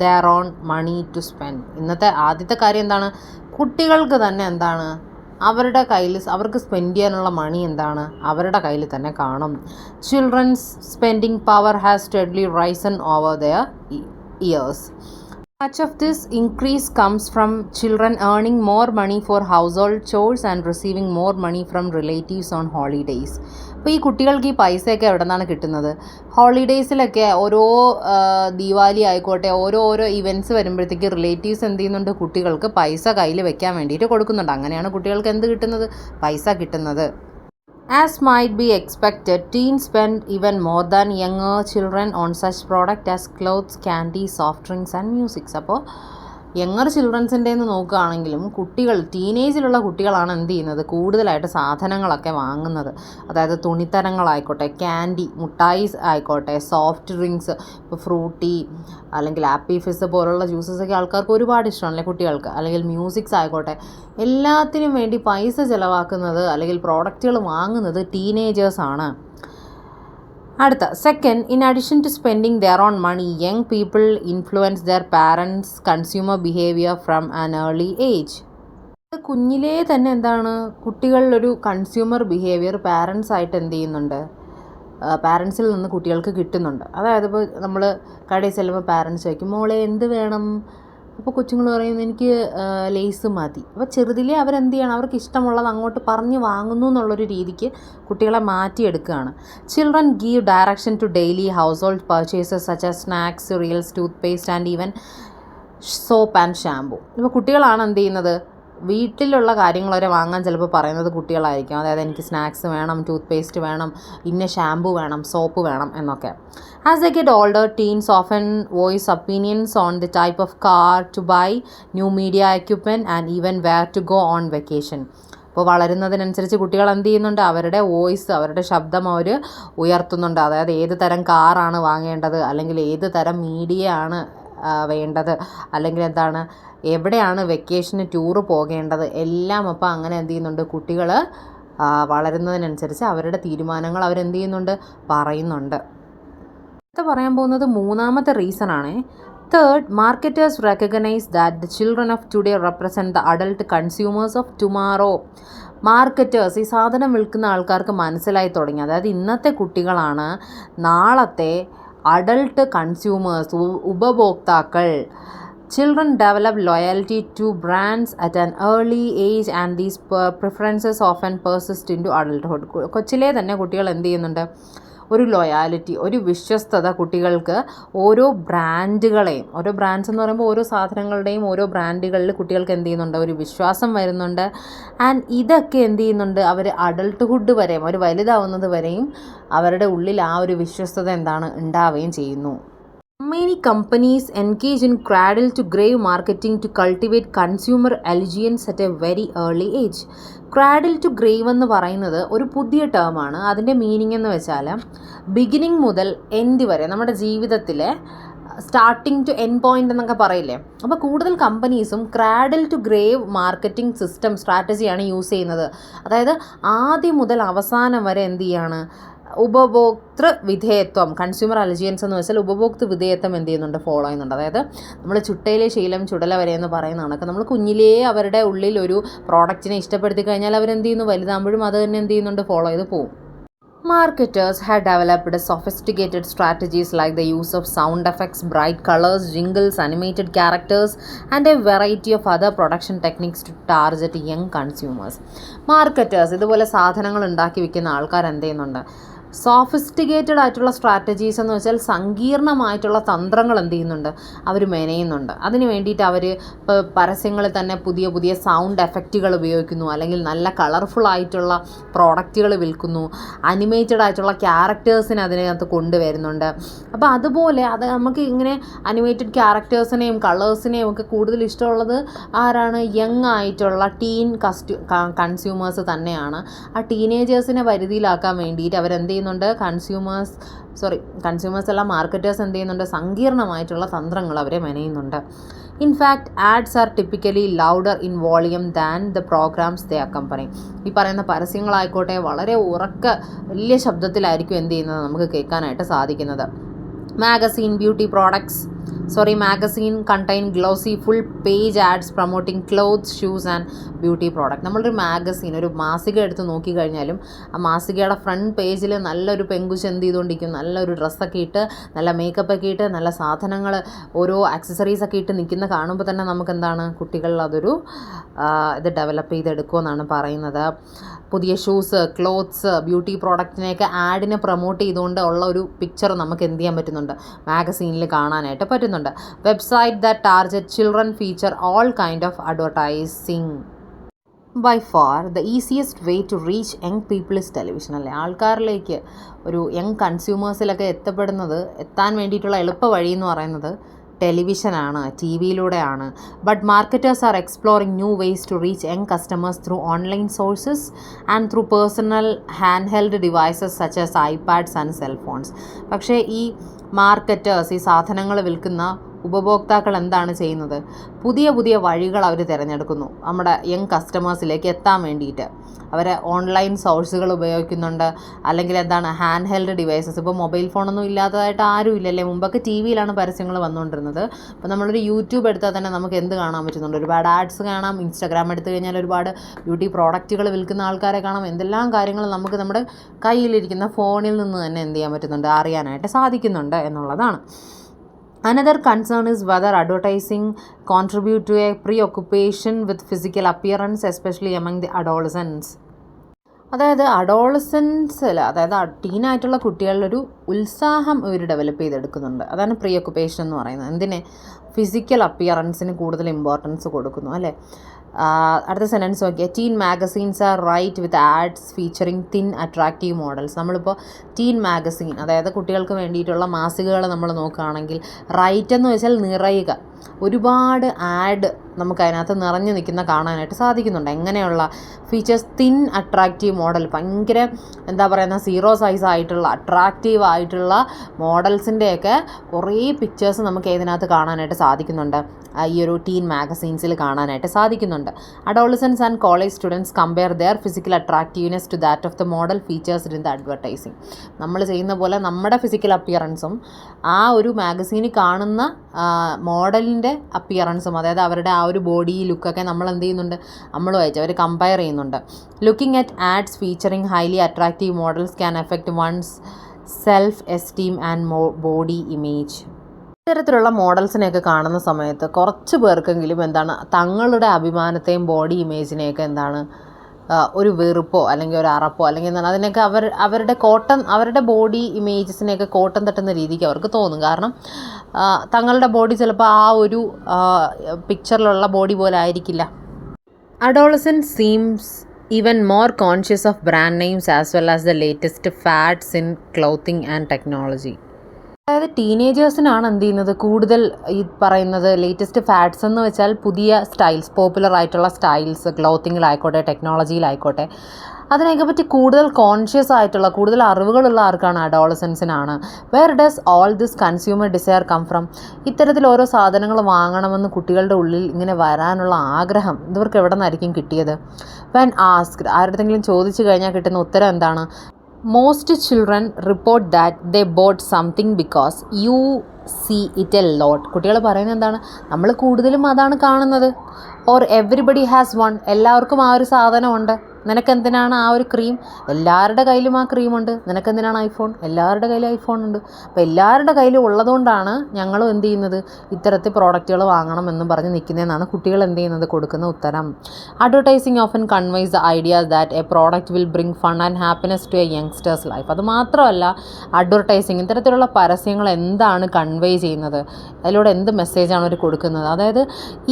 their own money to spend. ഇന്നത്തെ ആദ്യത്തെ കാര്യം എന്താണ്, കുട്ടികൾക്ക് തന്നെ എന്താണ്, അവരുടെ കയ്യിൽ അവർക്ക് സ്പെൻഡ് ചെയ്യാനുള്ള മണി എന്താണ്, അവരുടെ കയ്യിൽ തന്നെ കാണും. Children's spending power has steadily risen over their years. Much of this increase comes from children earning more money for household chores and receiving more money from relatives on holidays. അപ്പോൾ ഈ കുട്ടികൾക്ക് ഈ പൈസയൊക്കെ എവിടെ നിന്നാണ് കിട്ടുന്നത്? ഹോളിഡേയ്സിലൊക്കെ ഓരോ ദീപാവലി ആയിക്കോട്ടെ, ഓരോ ഇവൻറ്റ്സ് വരുമ്പോഴത്തേക്ക് റിലേറ്റീവ്സ് എന്ത് ചെയ്യുന്നുണ്ട്, കുട്ടികൾക്ക് പൈസ കയ്യിൽ വെക്കാൻ വേണ്ടിയിട്ട് കൊടുക്കുന്നുണ്ട്. അങ്ങനെയാണ് കുട്ടികൾക്ക് എന്ത് കിട്ടുന്നത്, പൈസ കിട്ടുന്നത്. As might be expected, teens spend even more than younger children on such products as clothes, candy, soft drinks and music. അപ്പോൾ യങ്ങർ ചിൽഡ്രൻസിൻ്റെ എന്ന് നോക്കുകയാണെങ്കിലും കുട്ടികൾ, ടീനേജിലുള്ള കുട്ടികളാണ് എന്ത് ചെയ്യുന്നത്, കൂടുതലായിട്ട് സാധനങ്ങളൊക്കെ വാങ്ങുന്നത്. അതായത് തുണിത്തരങ്ങളായിക്കോട്ടെ, ക്യാൻഡി, മുട്ടായി ആയിക്കോട്ടെ, സോഫ്റ്റ് ഡ്രിങ്ക്സ്, ഇപ്പോൾ ഫ്രൂട്ടി അല്ലെങ്കിൽ ആപ്പി ഫിസ് പോലുള്ള ജ്യൂസസൊക്കെ ആൾക്കാർക്ക് ഒരുപാട് ഇഷ്ടമാണല്ലേ കുട്ടികൾക്ക്. അല്ലെങ്കിൽ മ്യൂസിക്സ് ആയിക്കോട്ടെ, എല്ലാത്തിനും വേണ്ടി പൈസ ചിലവാക്കുന്നത് അല്ലെങ്കിൽ പ്രോഡക്റ്റുകൾ വാങ്ങുന്നത് ടീനേജേഴ്സാണ്. അടുത്ത second, in addition to spending their own money, young people influence their parents consumer behaviour from an early age. കുഞ്ഞിലേ തന്നെ എന്താണ്, കുട്ടികളിലൊരു കൺസ്യൂമർ ബിഹേവിയർ പാരൻസ് ആയിട്ട് എന്ത് ചെയ്യുന്നുണ്ട്, പാരൻസിൽ നിന്ന് കുട്ടികൾക്ക് കിട്ടുന്നുണ്ട്. അതായത് ഇപ്പോൾ നമ്മൾ കടയിൽ ചെല്ലുമ്പോൾ പാരൻസ് ചോദിക്കും, മോളെ എന്ത് വേണം, അപ്പോൾ കൊച്ചുങ്ങൾ പറയുന്നത് എനിക്ക് ലേസ് മതി. അപ്പോൾ ചെറുതിലേ അവരെന്ത് ചെയ്യണം, അവർക്ക് ഇഷ്ടമുള്ളത് അങ്ങോട്ട് പറഞ്ഞ് വാങ്ങുന്നു എന്നുള്ളൊരു രീതിക്ക് കുട്ടികളെ മാറ്റിയെടുക്കുകയാണ്. Children give direction to daily household purchases such as snacks, cereals, toothpaste and even soap and shampoo. ഇപ്പോൾ കുട്ടികളാണ് എന്ത് ചെയ്യുന്നത്, വീട്ടിലുള്ള കാര്യങ്ങൾ വരെ വാങ്ങാൻ ചിലപ്പോൾ പറയുന്നത് കുട്ടികളായിരിക്കും. അതായത് എനിക്ക് സ്നാക്സ് വേണം, ടൂത്ത് പേസ്റ്റ് വേണം, ഇന്ന ഷാമ്പു വേണം, സോപ്പ് വേണം എന്നൊക്കെ. As they get older, teens often voice opinions on the type of car to buy, new media equipment and even where to go on vacation. അപ്പോൾ വളരുന്നതിനനുസരിച്ച് കുട്ടികൾ എന്ത് ചെയ്യുന്നുണ്ട്, അവരുടെ വോയിസ്, അവരുടെ ശബ്ദം അവർ ഉയർത്തുന്നുണ്ട്. അതായത് ഏത് തരം കാറാണ് വാങ്ങേണ്ടത്, അല്ലെങ്കിൽ ഏത് തരം മീഡിയ ആണ് വേണ്ടത്, അല്ലെങ്കിൽ എന്താണ്, എവിടെയാണ് വെക്കേഷന് ടൂറ് പോകേണ്ടത്, എല്ലാം. അപ്പോൾ അങ്ങനെ എന്ത് ചെയ്യുന്നുണ്ട്, കുട്ടികൾ വളരുന്നതിനനുസരിച്ച് അവരുടെ തീരുമാനങ്ങൾ അവരെന്ത് ചെയ്യുന്നുണ്ട്, പറയുന്നുണ്ട്. അടുത്ത പറയാൻ പോകുന്നത് മൂന്നാമത്തെ റീസൺ ആണ്. Third, marketers recognise that the children of today represent the adult consumers of tomorrow. Marketers, ഈ സാധനം വിൽക്കുന്ന ആൾക്കാർക്ക് മനസ്സിലായി തുടങ്ങി, അതായത് ഇന്നത്തെ കുട്ടികളാണ് നാളത്തെ അഡൾട്ട് കൺസ്യൂമേഴ്സ്, ഉപഭോക്താക്കൾ. Children develop loyalty to brands at an early age and these preferences often persist into adulthood. കൊച്ചിലേ തന്നെ കുട്ടികൾ എന്ത് ചെയ്യുന്നുണ്ട്, ഒരു ലോയാലിറ്റി, ഒരു വിശ്വസ്തത കുട്ടികൾക്ക് ഓരോ ബ്രാൻഡുകളെയും, ഓരോ ബ്രാൻഡ്സ് എന്ന് പറയുമ്പോൾ ഓരോ സാധനങ്ങളുടെയും ഓരോ ബ്രാൻഡുകളിൽ കുട്ടികൾക്ക് എന്ത് ചെയ്യുന്നുണ്ട്, ഒരു വിശ്വാസം വരുന്നുണ്ട്. ആൻഡ് ഇതൊക്കെ എന്ത് ചെയ്യുന്നുണ്ട്, അവർ അഡൾട്ട്ഹുഡ് വരെയും, അവർ വലുതാവുന്നത് വരെയും അവരുടെ ഉള്ളിൽ ആ ഒരു വിശ്വസ്തത എന്താണ്, ഉണ്ടാവുകയും ചെയ്യുന്നു. Many companies engage in cradle to grave marketing to cultivate consumer allegiance at a very early age. Cradle to grave എന്ന് പറയുന്നത് ഒരു പുതിയ ടേമാണ്. അതിൻ്റെ മീനിങ് എന്ന് വെച്ചാൽ ബിഗിനിങ് മുതൽ എൻഡ് വരെ നമ്മുടെ ജീവിതത്തിലെ സ്റ്റാർട്ടിങ് ടു എൻഡ് പോയിൻ്റ് എന്നൊക്കെ പറയില്ലേ. അപ്പോൾ കൂടുതൽ കമ്പനീസും cradle to grave marketing system സ്ട്രാറ്റജിയാണ് യൂസ് ചെയ്യുന്നത്. അതായത് ആദ്യം മുതൽ അവസാനം വരെ എന്ത് ചെയ്യാണ്, ഉപഭോക്തൃ വിധേയത്വം, കൺസ്യൂമർ അലജിയൻസ് എന്ന് വെച്ചാൽ ഉപഭോക്തൃ വിധേയത്വം എന്ത് ചെയ്യുന്നുണ്ട്, ഫോളോ ചെയ്യുന്നുണ്ട്. അതായത് നമ്മൾ ചുട്ടയിലെ ശീലം ചുടല വരെ എന്ന് പറയുന്ന കണക്ക് നമ്മൾ കുഞ്ഞിലേ അവരുടെ ഉള്ളിൽ ഒരു പ്രോഡക്റ്റിനെ ഇഷ്ടപ്പെടുത്തി കഴിഞ്ഞാൽ അവരെന്ത് ചെയ്യുന്നു, വലുതാകുമ്പോഴും അത് തന്നെ എന്ത് ചെയ്യുന്നുണ്ട്, ഫോളോ ചെയ്ത് പോകും. Marketers had developed sophisticated strategies like the use of sound effects, bright colors, jingles, animated characters, and a variety of other production techniques to target young consumers. Marketers ഇതുപോലെ സാധനങ്ങൾ ഉണ്ടാക്കി വിൽക്കുന്ന ആൾക്കാർ എന്ത് ചെയ്യുന്നുണ്ട്, സോഫിസ്റ്റിക്കേറ്റഡ് ആയിട്ടുള്ള സ്ട്രാറ്റജീസ് എന്ന് വെച്ചാൽ സങ്കീർണമായിട്ടുള്ള തന്ത്രങ്ങൾ എന്ത് ചെയ്യുന്നുണ്ട്, അവർ മെനയുന്നുണ്ട്. അതിന് വേണ്ടിയിട്ട് അവർ പരസ്യങ്ങളിൽ തന്നെ പുതിയ പുതിയ സൗണ്ട് എഫക്റ്റുകൾ ഉപയോഗിക്കുന്നു, അല്ലെങ്കിൽ നല്ല കളർഫുൾ ആയിട്ടുള്ള പ്രോഡക്റ്റുകൾ വിൽക്കുന്നു, അനിമേറ്റഡ് ആയിട്ടുള്ള ക്യാരക്ടേഴ്സിനെ അതിനകത്ത് കൊണ്ടുവരുന്നുണ്ട്. അപ്പോൾ അതുപോലെ അത് നമുക്ക് ഇങ്ങനെ അനിമേറ്റഡ് ക്യാരക്ടേഴ്സിനെയും കളേഴ്സിനെയും ഒക്കെ കൂടുതൽ ഇഷ്ടമുള്ളത് ആരാണ്, യങ് ആയിട്ടുള്ള ടീൻ കൺസ്യൂമേഴ്സ് തന്നെയാണ്. ആ ടീനേജേഴ്സിനെ പരിധിയിലാക്കാൻ വേണ്ടിയിട്ട് അവരെന്ത് ചെയ്യുന്നുണ്ട്, കൺസ്യൂമേഴ്സ് അല്ല, മാർക്കറ്റേഴ്സ് എന്ത് ചെയ്യുന്നുണ്ട്, സങ്കീർണമായിട്ടുള്ള തന്ത്രങ്ങൾ അവരെ മെനയുന്നുണ്ട്. In fact ads are typically louder in volume than the programs they accompany. ഈ പറയുന്ന പരസ്യങ്ങളായിക്കോട്ടെ വളരെ വലിയ ശബ്ദത്തിലായിരിക്കും എന്ത് ചെയ്യുന്നത്, നമുക്ക് കേൾക്കാനായിട്ട് സാധിക്കുന്നത്. Magazine contain glossy full page ads promoting clothes, shoes and beauty product. നമ്മളൊരു മാഗസീൻ, ഒരു മാസിക എടുത്ത് നോക്കിക്കഴിഞ്ഞാലും ആ മാസികയുടെ ഫ്രണ്ട് പേജിൽ നല്ലൊരു പെങ്കുച്ച് എന്ത് ചെയ്തുകൊണ്ടിരിക്കും, നല്ലൊരു ഡ്രസ്സൊക്കെ ഇട്ട് നല്ല മേക്കപ്പൊക്കെ ഇട്ട് നല്ല സാധനങ്ങൾ ഓരോ ആക്സസറീസൊക്കെ ഇട്ട് നിൽക്കുന്ന കാണുമ്പോൾ തന്നെ നമുക്ക് എന്താണ്, കുട്ടികളിൽ അതൊരു ഇത് ഡെവലപ്പ് ചെയ്തെടുക്കുമെന്നാണ് പറയുന്നത്. പുതിയ ഷൂസ്, ക്ലോത്ത്സ്, ബ്യൂട്ടി പ്രോഡക്റ്റിനെയൊക്കെ ആഡിനെ പ്രൊമോട്ട് ചെയ്തുകൊണ്ട് ഉള്ള ഒരു പിക്ചർ നമുക്ക് എന്ത് ചെയ്യാൻ പറ്റുന്നുണ്ട്, മാഗസീനിൽ കാണാനായിട്ട് പറ്റുന്നുണ്ട്. Website that target children feature all kind of advertising. By far the easiest way to reach young people is television. അല്ലേ, ആൾക്കാരിലേക്ക് ഒരു യങ് കൺസ്യൂമേഴ്സിലൊക്കെ എത്താൻ വേണ്ടിയിട്ടുള്ള എളുപ്പ വഴി എന്ന് പറയുന്നത് ടെലിവിഷനാണ്, ടി വിയിലൂടെയാണ്. But marketers are exploring new ways to reach young customers through online sources and through personal handheld devices such as iPads and cellphones. പക്ഷേ ഈ മാർക്കറ്റേഴ്സ്, ഈ സാധനങ്ങൾ വിൽക്കുന്ന ഉപഭോക്താക്കൾ എന്താണ് ചെയ്യുന്നത്, പുതിയ പുതിയ വഴികൾ അവർ തിരഞ്ഞെടുക്കുന്നു നമ്മുടെ യങ് കസ്റ്റമേഴ്സിലേക്ക് എത്താൻ വേണ്ടിയിട്ട്. അവർ ഓൺലൈൻ സോഴ്സുകൾ ഉപയോഗിക്കുന്നുണ്ട്, അല്ലെങ്കിൽ എന്താണ്, ഹാൻഡ് ഹെൽഡ് ഡിവൈസസ്. ഇപ്പോൾ മൊബൈൽ ഫോണൊന്നും ഇല്ലാത്തതായിട്ട് ആരും ഇല്ലല്ലേ. മുമ്പൊക്കെ ടി വിയിലാണ് പരസ്യങ്ങൾ വന്നുകൊണ്ടിരുന്നത്. അപ്പോൾ നമ്മളൊരു യൂട്യൂബ് എടുത്താൽ തന്നെ നമുക്ക് എന്ത് കാണാൻ പറ്റുന്നുണ്ട്, ഒരുപാട് ആഡ്സ് കാണാം. ഇൻസ്റ്റാഗ്രാം എടുത്തു കഴിഞ്ഞാൽ ഒരുപാട് ബ്യൂട്ടി പ്രോഡക്റ്റുകൾ വിൽക്കുന്ന ആൾക്കാരെ കാണാം. എന്തെല്ലാം കാര്യങ്ങൾ നമുക്ക് നമ്മുടെ കയ്യിലിരിക്കുന്ന ഫോണിൽ നിന്ന് തന്നെ എന്ത് ചെയ്യാൻ പറ്റുന്നുണ്ട്, അറിയാനായിട്ട് സാധിക്കുന്നുണ്ട് എന്നുള്ളതാണ്. Another concern is whether advertising contribute to a preoccupation with physical appearance, especially among the adolescents. അതായത് അഡോളസൻസിൽ, അതായത് ടീനായിട്ടുള്ള കുട്ടികളിലൊരു ഉത്സാഹം ഇവർ ഡെവലപ്പ് ചെയ്തെടുക്കുന്നുണ്ട്. അതാണ് പ്രീഒക്കുപ്പേഷൻ എന്ന് പറയുന്നത്. എന്തിനെ, ഫിസിക്കൽ അപ്പിയറൻസിന് കൂടുതൽ ഇമ്പോർട്ടൻസ് കൊടുക്കുന്നു, അല്ലേ. അടുത്ത സെൻറ്റൻസ് നോക്കിയാൽ, teen magazines are right with ads featuring thin attractive models. നമ്മളിപ്പോൾ ടീൻ മാഗസീൻ, അതായത് കുട്ടികൾക്ക് വേണ്ടിയിട്ടുള്ള മാസികകൾ നമ്മൾ നോക്കുകയാണെങ്കിൽ, റൈറ്റ് എന്ന് വെച്ചാൽ നിറയുക, ഒരുപാട് ആഡ് നമുക്ക് അതിനകത്ത് നിറഞ്ഞു നിൽക്കുന്ന കാണാനായിട്ട് സാധിക്കുന്നുണ്ട്. എങ്ങനെയുള്ള ഫീച്ചേഴ്സ്, തിൻ അട്രാക്റ്റീവ് മോഡൽ, ഭയങ്കര എന്താ പറയുന്ന സീറോ സൈസ് ആയിട്ടുള്ള അട്രാക്റ്റീവ് ആയിട്ടുള്ള മോഡൽസിൻ്റെയൊക്കെ കുറേ പിക്ചേഴ്സ് നമുക്ക് ഇതിനകത്ത് കാണാനായിട്ട് സാധിക്കുന്നുണ്ട്, ഈ ഒരു ടീൻ മാഗസീൻസിൽ കാണാനായിട്ട് സാധിക്കുന്നുണ്ട്. Adolescents and college students compare their physical attractiveness to that of the model features in the advertising. നമ്മൾ ചെയ്യുന്ന പോലെ നമ്മുടെ ഫിസിക്കൽ അപ്പിയറൻസും ആ ഒരു മാഗസീനിൽ കാണുന്ന മോഡലിൻ്റെ അപ്പിയറൻസും, അതായത് അവരുടെ ആ ഒരു ബോഡി ലുക്കൊക്കെ നമ്മൾ എന്ത് ചെയ്യുന്നുണ്ട്, നമ്മളുമായിട്ട് അവർ കമ്പയർ ചെയ്യുന്നുണ്ട്. Looking at ads featuring highly attractive models can effect one's self esteem and body image. ഇത്തരത്തിലുള്ള മോഡൽസിനെയൊക്കെ കാണുന്ന സമയത്ത് കുറച്ച് പേർക്കെങ്കിലും എന്താണ്, തങ്ങളുടെ അഭിമാനത്തെയും ബോഡി ഇമേജിനെയൊക്കെ എന്താണ്, ഒരു വെറുപ്പോ അല്ലെങ്കിൽ ഒരു അറപ്പോ അല്ലെങ്കിൽ എന്താണ്, അതിനൊക്കെ അവരുടെ ബോഡി ഇമേജസിനെയൊക്കെ കോട്ടം തട്ടുന്ന രീതിക്ക് അവർക്ക് തോന്നും. കാരണം തങ്ങളുടെ ബോഡി ചിലപ്പോൾ ആ ഒരു പിക്ചറിലുള്ള ബോഡി പോലെ ആയിരിക്കില്ല. Adolescents seems even more conscious of brand names as well as the latest fads in clothing and technology. അതായത് ടീനേജേഴ്സിനാണ് എന്ത് ചെയ്യുന്നത് കൂടുതൽ ഈ പറയുന്നത് ലേറ്റസ്റ്റ് ഫാഡ്സ് എന്ന് വെച്ചാൽ പുതിയ സ്റ്റൈൽസ്, പോപ്പുലർ ആയിട്ടുള്ള സ്റ്റൈൽസ്, ക്ലോത്തിങ്ങിലായിക്കോട്ടെ ടെക്നോളജിയിലായിക്കോട്ടെ, അതിനെയൊക്കെ പറ്റി കൂടുതൽ കോൺഷ്യസ് ആയിട്ടുള്ള കൂടുതൽ അറിവുകളുള്ള ആർക്കാണ്? അഡോളസൻസിനാണ്. Where does all this consumer desire come from? ഇത്തരത്തിൽ ഓരോ സാധനങ്ങൾ വാങ്ങണമെന്ന് കുട്ടികളുടെ ഉള്ളിൽ ഇങ്ങനെ വരാനുള്ള ആഗ്രഹം ഇവർക്ക് എവിടെ നിന്നായിരിക്കും കിട്ടിയത്? വെൻ ആസ്ക്ഡ്, ആരുടെങ്കിലും ചോദിച്ചു കഴിഞ്ഞാൽ കിട്ടുന്ന ഉത്തരം എന്താണ്? Most children report that they bought something because you see it a lot. കുട്ടികൾ പറയുന്നത് എന്താണ്? നമ്മൾ കൂടുതലും അതാണ് കാണുന്നത്. ഓർ എവറിബഡി ഹാസ് വൺ, എല്ലാവർക്കും ആ ഒരു സാധനമുണ്ട്. നിനക്കെന്തിനാണ് ആ ഒരു ക്രീം? എല്ലാവരുടെ കയ്യിലും ആ ക്രീമുണ്ട്. നിനക്കെന്തിനാണ് ഐഫോൺ? എല്ലാവരുടെ കയ്യിലും ഐഫോൺ ഉണ്ട്. അപ്പോൾ എല്ലാവരുടെ കയ്യിലും ഉള്ളതുകൊണ്ടാണ് ഞങ്ങളും എന്ത് ചെയ്യുന്നത്, ഇത്തരത്തിൽ പ്രോഡക്റ്റുകൾ വാങ്ങണമെന്നും പറഞ്ഞ് നിൽക്കുന്നതെന്നാണ് കുട്ടികൾ എന്ത് ചെയ്യുന്നത്, കൊടുക്കുന്ന ഉത്തരം. Advertising often conveys the idea that a product will bring fun and happiness to a youngster's life. അത് മാത്രമല്ല, അഡ്വർടൈസിങ് ഇത്തരത്തിലുള്ള പരസ്യങ്ങൾ എന്താണ് കൺവേ ചെയ്യുന്നത്, അതിലൂടെ എന്ത് മെസ്സേജാണ് അവർ കൊടുക്കുന്നത്? അതായത്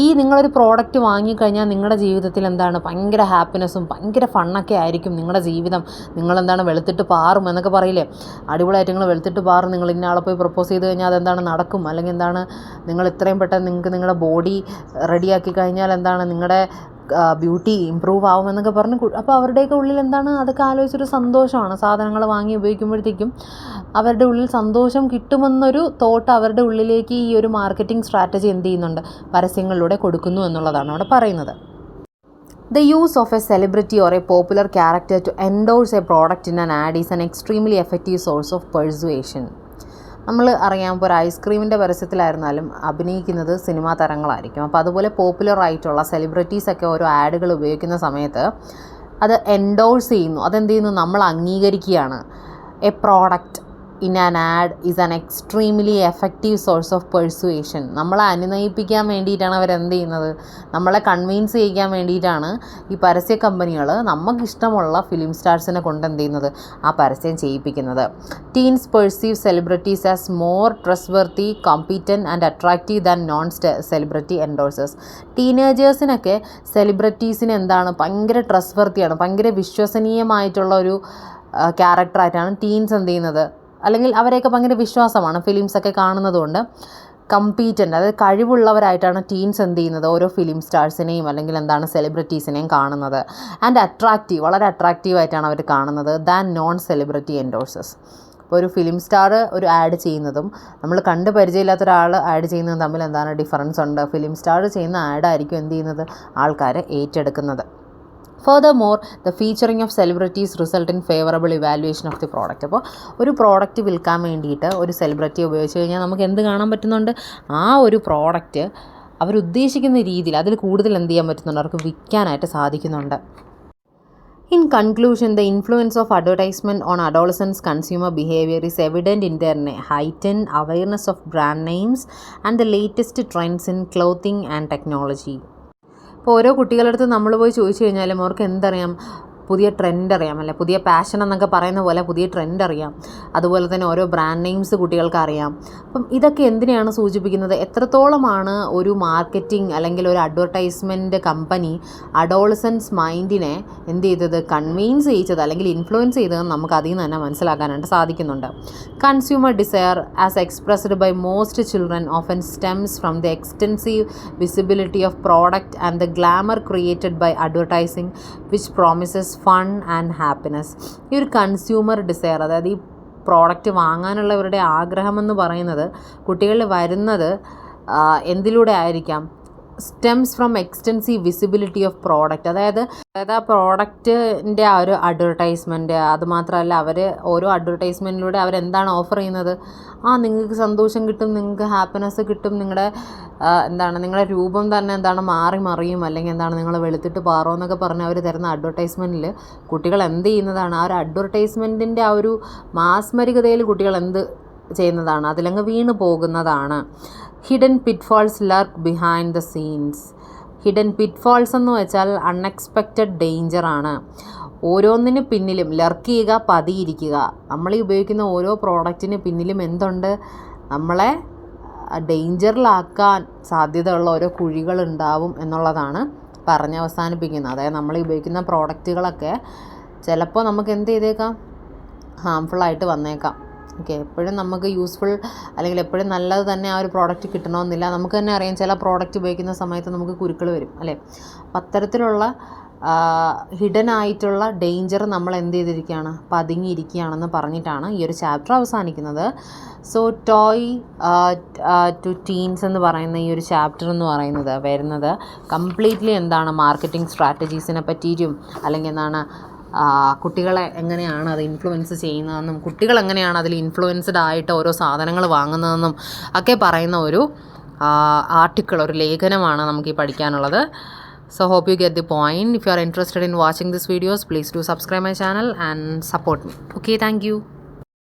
ഈ നിങ്ങളൊരു പ്രോഡക്റ്റ് വാങ്ങിക്കഴിഞ്ഞാൽ നിങ്ങളുടെ ജീവിതത്തിൽ എന്താണ് ഭയങ്കര ഹാപ്പിനെസ്സും ഭയങ്കര ഫണ്ണൊക്കെ ആയിരിക്കും നിങ്ങളുടെ ജീവിതം. നിങ്ങളെന്താണ് വെളുത്തിട്ട് പാറും എന്നൊക്കെ പറയില്ലേ, അടിപൊളിയായിട്ട് നിങ്ങൾ വെളുത്തിട്ട് പാറും, നിങ്ങൾ ഇന്ന ആളെ പോയി പ്രപ്പോസ് ചെയ്ത് കഴിഞ്ഞാൽ അതെന്താണ് നടക്കും, അല്ലെങ്കിൽ എന്താണ് നിങ്ങൾ ഇത്രയും പെട്ടെന്ന് നിങ്ങൾക്ക് നിങ്ങളുടെ ബോഡി റെഡിയാക്കി കഴിഞ്ഞാൽ എന്താണ് നിങ്ങളുടെ ബ്യൂട്ടി ഇമ്പ്രൂവ് ആവുമെന്നൊക്കെ പറഞ്ഞ് അപ്പോൾ അവരുടെയൊക്കെ ഉള്ളിൽ എന്താണ്, അതൊക്കെ ആലോചിച്ചൊരു സന്തോഷമാണ്. സാധനങ്ങൾ വാങ്ങി ഉപയോഗിക്കുമ്പോഴത്തേക്കും അവരുടെ ഉള്ളിൽ സന്തോഷം കിട്ടുമെന്നൊരു തോട്ട് അവരുടെ ഉള്ളിലേക്ക് ഈ ഒരു മാർക്കറ്റിംഗ് സ്ട്രാറ്റജി എന്ത് ചെയ്യുന്നുണ്ട്, പരസ്യങ്ങളിലൂടെ കൊടുക്കുന്നു എന്നുള്ളതാണ് അവിടെ പറയുന്നത്. The use of a celebrity or a popular character to endorse a product in an ad is an extremely effective source of persuasion. നമ്മൾ അറിയാം, ഇപ്പോൾ ഒരു ഐസ്ക്രീമിൻ്റെ പരസ്യത്തിലായിരുന്നാലും അഭിനയിക്കുന്നത് സിനിമാ താരങ്ങളായിരിക്കും. അപ്പോൾ അതുപോലെ പോപ്പുലർ ആയിട്ടുള്ള സെലിബ്രിറ്റീസൊക്കെ ഓരോ ആഡുകൾ ഉപയോഗിക്കുന്ന സമയത്ത് അത് എൻഡോഴ്സ് ചെയ്യുന്നു. അതെന്ത് ചെയ്യുന്നു, നമ്മൾ അംഗീകരിക്കുകയാണ്. A product in an ad is an extremely effective source of persuasion. നമ്മളെ അനുനയിപ്പിക്കാൻ വേണ്ടിയിട്ടാണ് അവരെന്ത് ചെയ്യുന്നത്, നമ്മളെ കൺവിൻസ് ചെയ്യിക്കാൻ വേണ്ടിയിട്ടാണ് ഈ പരസ്യ കമ്പനികൾ നമുക്കിഷ്ടമുള്ള ഫിലിം സ്റ്റാർസിനെ കൊണ്ട് എന്ത് ചെയ്യുന്നത്, ആ പരസ്യം ചെയ്യിപ്പിക്കുന്നത്. Teens perceive celebrities as more trustworthy, competent and attractive than non celebrity endorsers. ടീനേജേഴ്സിനൊക്കെ സെലിബ്രിറ്റീസിന് എന്താണ് ഭയങ്കര ട്രസ്റ്റ്വർത്തിയാണ്, ഭയങ്കര വിശ്വസനീയമായിട്ടുള്ള ഒരു ക്യാരക്ടറായിട്ടാണ് ടീൻസ് എന്ത് ചെയ്യുന്നത്, അല്ലെങ്കിൽ അവരെയൊക്കെ ഭയങ്കര വിശ്വാസമാണ് ഫിലിംസൊക്കെ കാണുന്നതുകൊണ്ട്. കമ്പീറ്റൻ്റ്, അതായത് കഴിവുള്ളവരായിട്ടാണ് ടീൻസ് എന്ത് ചെയ്യുന്നത്, ഓരോ ഫിലിം സ്റ്റാർസിനെയും അല്ലെങ്കിൽ എന്താണ് സെലിബ്രിറ്റീസിനെയും കാണുന്നത്. ആൻഡ് അട്രാക്റ്റീവ്, വളരെ അട്രാക്റ്റീവായിട്ടാണ് അവർ കാണുന്നത് ദാൻ നോൺ സെലിബ്രിറ്റി എൻഡോഴ്സേഴ്സ്. ഇപ്പോൾ ഒരു ഫിലിം സ്റ്റാർ ഒരു ആഡ് ചെയ്യുന്നതും നമ്മൾ കണ്ട് പരിചയമില്ലാത്ത ഒരാൾ ആഡ് ചെയ്യുന്നതും തമ്മിൽ എന്താണ് ഡിഫറൻസ് ഉണ്ട്. ഫിലിം സ്റ്റാർ ചെയ്യുന്ന ആഡായിരിക്കും എന്ത് ചെയ്യുന്നത്, ആൾക്കാരെ ഏറ്റെടുക്കുന്നത്. Furthermore, the featuring of celebrities result in favorable evaluation of the product. അപ്പോൾ ഒരു പ്രോഡക്റ്റ് വിൽക്കാൻ വേണ്ടിയിട്ട് ഒരു സെലിബ്രിറ്റി ഉപയോഗിച്ച് കഴിഞ്ഞാൽ നമുക്ക് എന്ത് കാണാൻ പറ്റുന്നുണ്ട്, ആ ഒരു പ്രോഡക്റ്റ് അവരുദ്ദേശിക്കുന്ന രീതിയിൽ അതിൽ കൂടുതൽ എന്ത് ചെയ്യാൻ പറ്റുന്നുണ്ട്, അവർക്ക് വിൽക്കാനായിട്ട് സാധിക്കുന്നുണ്ട്. In conclusion, the influence of advertisement on adolescents' consumer behavior is evident in their heightened awareness of brand names and the latest trends in clothing and technology. ഇപ്പോൾ ഓരോ കുട്ടികളുടെ അടുത്ത് നമ്മൾ പോയി ചോദിച്ചു കഴിഞ്ഞാലും അവർക്ക് എന്തറിയാം, പുതിയ ട്രെൻഡ് അറിയാം, അല്ലെ പുതിയ പാഷൻ എന്നൊക്കെ പറയുന്ന പോലെ പുതിയ ട്രെൻഡ് അറിയാം. അതുപോലെ തന്നെ ഓരോ ബ്രാൻഡ് നെയിംസ് കുട്ടികൾക്ക് അറിയാം. അപ്പം ഇതൊക്കെ എന്തിനാണ് സൂചിപ്പിക്കുന്നത്, എത്രത്തോളമാണ് ഒരു മാർക്കറ്റിംഗ് അല്ലെങ്കിൽ ഒരു അഡ്വർടൈസ്മെൻറ്റ് കമ്പനി അഡോളസൻസ് മൈൻഡിനെ എന്ത് ചെയ്തത്, കൺവിൻസ് ചെയ്യിച്ചത് അല്ലെങ്കിൽ ഇൻഫ്ലുവൻസ് ചെയ്തതെന്ന് നമുക്ക് അതിൽ നിന്ന് തന്നെ മനസ്സിലാക്കാനായിട്ട് സാധിക്കുന്നുണ്ട്. Consumer desire as expressed by most children often stems from the extensive visibility of product and the glamour created by advertising which promises fun and happiness. ഈ ഒരു കൺസ്യൂമർ ഡിസയർ, അതായത് ഈ പ്രോഡക്റ്റ് വാങ്ങാനുള്ളവരുടെ ആഗ്രഹമെന്ന് പറയുന്നത് കുട്ടികളിൽ വരുന്നത് എന്തിലൂടെ ആയിരിക്കാം, stems from extensive visibility of product. അതായത് ആ പ്രോഡക്റ്റിൻ്റെ ആ ഒരു അഡ്വർടൈസ്മെൻറ്റ്, അതുമാത്രമല്ല അവർ ഓരോ അഡ്വർടൈസ്മെൻറ്റിലൂടെ അവരെന്താണ് ഓഫർ ചെയ്യുന്നത്, നിങ്ങൾക്ക് സന്തോഷം കിട്ടും, നിങ്ങൾക്ക് ഹാപ്പിനെസ് കിട്ടും, നിങ്ങളുടെ നിങ്ങളുടെ രൂപം തന്നെ മാറി മറിയും, അല്ലെങ്കിൽ നിങ്ങൾ വെളുത്തിട്ട് പാറോ എന്നൊക്കെ പറഞ്ഞ് അവർ തരുന്ന അഡ്വർടൈസ്മെൻറ്റിൽ കുട്ടികൾ എന്ത് ചെയ്യുന്നതാണ്, ആ ഒരു അഡ്വർടൈസ്മെൻറ്റിൻ്റെ ആ ഒരു മാസ്മരികതയിൽ കുട്ടികൾ എന്ത് ചെയ്യുന്നതാണ്, അതിലങ്ങ് വീണ് പോകുന്നതാണ്. Hidden pitfalls lurk behind the scenes. Hidden pitfalls എന്ന് വെച്ചാൽ അൺഎക്സ്പെക്റ്റഡ് ഡേഞ്ചറാണ്. ഓരോന്നിന് പിന്നിലും ലർക്ക് ചെയ്യുക, പതിയിരിക്കുക. നമ്മൾ ഈ ഉപയോഗിക്കുന്ന ഓരോ പ്രോഡക്റ്റിന് പിന്നിലും എന്തുണ്ട്, നമ്മളെ ഡേഞ്ചറിലാക്കാൻ സാധ്യതയുള്ള ഓരോ കുഴികളുണ്ടാവും എന്നുള്ളതാണ് പറഞ്ഞ് അവസാനിപ്പിക്കുന്നത്. അതായത് നമ്മൾ ഉപയോഗിക്കുന്ന പ്രോഡക്റ്റുകളൊക്കെ ചിലപ്പോൾ നമുക്ക് എന്ത് ചെയ്തേക്കാം, ഹാംഫുള്ളായിട്ട് വന്നേക്കാം. ഓക്കെ, എപ്പോഴും നമുക്ക് യൂസ്ഫുൾ അല്ലെങ്കിൽ എപ്പോഴും നല്ലത് തന്നെ ആ ഒരു പ്രോഡക്റ്റ് കിട്ടണമെന്നില്ല. നമുക്ക് തന്നെ അറിയാം ചില പ്രോഡക്റ്റ് ഉപയോഗിക്കുന്ന സമയത്ത് നമുക്ക് കുരുക്കൾ വരും അല്ലേ. അപ്പം അത്തരത്തിലുള്ള ഹിഡൻ ആയിട്ടുള്ള ഡേഞ്ചർ നമ്മൾ എന്ത് ചെയ്തിരിക്കുകയാണ്, പതുങ്ങിയിരിക്കുകയാണെന്ന് പറഞ്ഞിട്ടാണ് ഈ ഒരു ചാപ്റ്റർ അവസാനിക്കുന്നത്. സോ ടോയ് ടു ടീൻസ് എന്ന് പറയുന്ന ഈ ഒരു ചാപ്റ്റർ എന്ന് പറയുന്നത് വരുന്നത് കംപ്ലീറ്റ്ലി എന്താണ് മാർക്കറ്റിംഗ് സ്ട്രാറ്റജീസിനെ പറ്റിയിട്ടും അല്ലെങ്കിൽ എന്താണ് കുട്ടികളെ എങ്ങനെയാണ് അത് ഇൻഫ്ലുവൻസ് ചെയ്യുന്നതെന്നും കുട്ടികൾ എങ്ങനെയാണ് അതിൽ ഇൻഫ്ലുവൻസ്ഡ് ആയിട്ട് ഓരോ സാധനങ്ങൾ വാങ്ങുന്നതെന്നും ഒക്കെ പറയുന്ന ഒരു ആർട്ടിക്കിൾ, ഒരു ലേഖനമാണ് നമുക്ക് ഈ പഠിക്കാനുള്ളത്. So hope you get the point. If you are interested in watching these videos, please do subscribe my channel and support me. Okay, thank you.